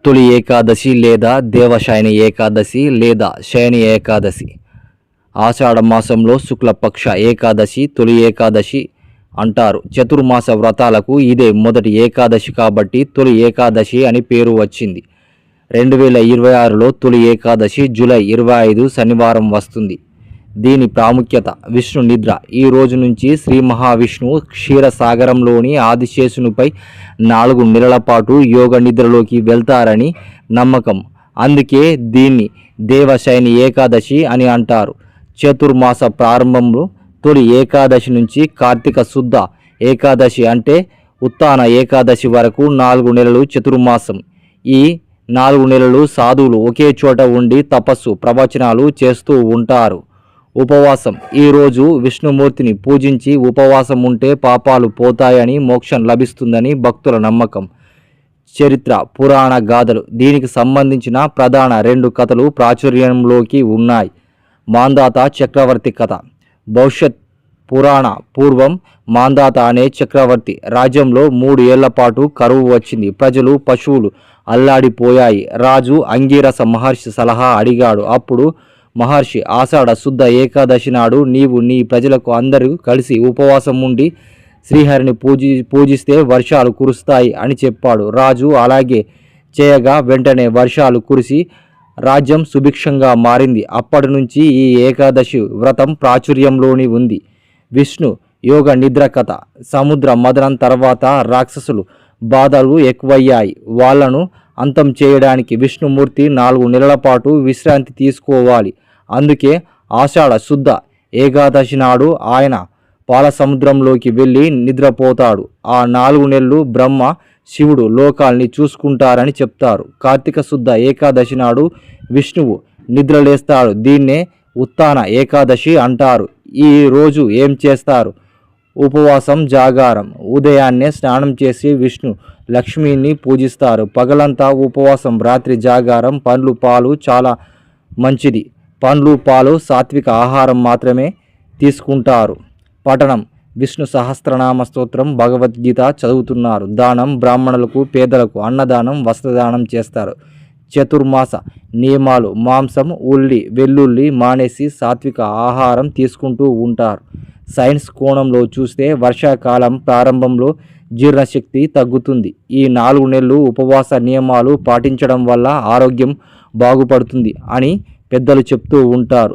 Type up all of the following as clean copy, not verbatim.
తొలి ఏకాదశి లేదా దేవశయని ఏకాదశి లేదా శయని ఏకాదశి ఆషాఢ మాసంలో శుక్లపక్ష ఏకాదశి తొలి ఏకాదశి అంటారు. చతుర్మాస వ్రతాలకు ఇదే మొదటి ఏకాదశి కాబట్టి తొలి ఏకాదశి అని పేరు వచ్చింది. 2026లో తొలి ఏకాదశి జూలై 25 శనివారం వస్తుంది. దీని ప్రాముఖ్యత విష్ణు నిద్ర. ఈ రోజు నుంచి శ్రీ మహావిష్ణువు క్షీరసాగరంలోని ఆదిశేషునిపై 4 నెలల పాటు యోగ నిద్రలోకి వెళ్తారని నమ్మకం. అందుకే దీన్ని దేవశయని ఏకాదశి అని అంటారు. చతుర్మాస ప్రారంభంలో తొలి ఏకాదశి నుంచి కార్తీక శుద్ధ ఏకాదశి అంటే ఉత్తాన ఏకాదశి వరకు 4 నెలలు చతుర్మాసం. ఈ 4 నెలలు సాధువులు ఒకే చోట ఉండి తపస్సు ప్రవచనాలు చేస్తూ ఉంటారు. ఉపవాసం. ఈరోజు విష్ణుమూర్తిని పూజించి ఉపవాసం ఉంటే పాపాలు పోతాయని మోక్షం లభిస్తుందని భక్తుల నమ్మకం. చరిత్ర పురాణ గాథలు. దీనికి సంబంధించిన ప్రధాన 2 కథలు ప్రాచుర్యంలోకి ఉన్నాయి. మాంధాత చక్రవర్తి కథ. భవిష్యత్ పురాణ పూర్వం మాంధాత అనే చక్రవర్తి రాజ్యంలో 3 ఏళ్ల పాటు కరువు వచ్చింది. ప్రజలు పశువులు అల్లాడిపోయాయి. రాజు అంగీరస మహర్షి సలహా అడిగాడు. అప్పుడు మహర్షి ఆషాఢ శుద్ధ ఏకాదశి నాడు నీవు నీ ప్రజలకు అందరూ కలిసి ఉపవాసం ఉండి శ్రీహరిని పూజిస్తే వర్షాలు కురుస్తాయి అని చెప్పాడు. రాజు అలాగే చేయగా వెంటనే వర్షాలు కురిసి రాజ్యం సుభిక్షంగా మారింది. అప్పటి నుంచి ఈ ఏకాదశి వ్రతం ప్రాచుర్యంలోని ఉంది. విష్ణు యోగ నిద్ర కథ. సముద్ర మదనం తర్వాత రాక్షసులు బాధలు ఎక్కువయ్యాయి. వాళ్లను అంతం చేయడానికి విష్ణుమూర్తి 4 నెలల పాటు విశ్రాంతి తీసుకోవాలి. అందుకే ఆషాఢ శుద్ధ ఏకాదశి నాడు ఆయన పాలసముద్రంలోకి వెళ్ళి నిద్రపోతాడు. ఆ 4 నెలలు బ్రహ్మ శివుడు లోకాల్ని చూసుకుంటారని చెప్తారు. కార్తీక శుద్ధ ఏకాదశి నాడు విష్ణువు నిద్రలేస్తాడు. దీన్నే ఉత్తాన ఏకాదశి అంటారు. ఈ రోజు ఏం చేస్తారు? ఉపవాసం, జాగారం. ఉదయాన్నే స్నానం చేసి విష్ణు లక్ష్మిని పూజిస్తారు. పగలంతా ఉపవాసం, రాత్రి జాగారం. పండ్లు పాలు చాలా మంచిది. పండ్లు పాలు సాత్విక ఆహారం మాత్రమే తీసుకుంటారు. పఠనం విష్ణు సహస్రనామ స్తోత్రం, భగవద్గీత చదువుతున్నారు. దానం బ్రాహ్మణులకు పేదలకు అన్నదానం వస్త్రదానం చేస్తారు. చతుర్మాస నియమాలు. మాంసం ఉల్లి వెల్లుల్లి మానేసి సాత్విక ఆహారం తీసుకుంటూ ఉంటారు. సైన్స్ కోణంలో చూస్తే వర్షాకాలం ప్రారంభంలో జీర్ణశక్తి తగ్గుతుంది. ఈ 4 నెలలు ఉపవాస నియమాలు పాటించడం వల్ల ఆరోగ్యం బాగుపడుతుంది అని పెద్దలు చెప్తూ ఉంటారు.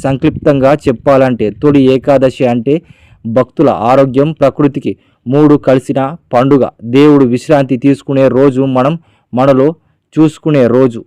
సంక్షిప్తంగా చెప్పాలంటే తొలి ఏకాదశి అంటే భక్తుల ఆరోగ్యం, ప్రకృతికి 3 కలిసిన పండుగ. దేవుడు విశ్రాంతి తీసుకునే రోజు, మనం మనలో చూసుకునే రోజు.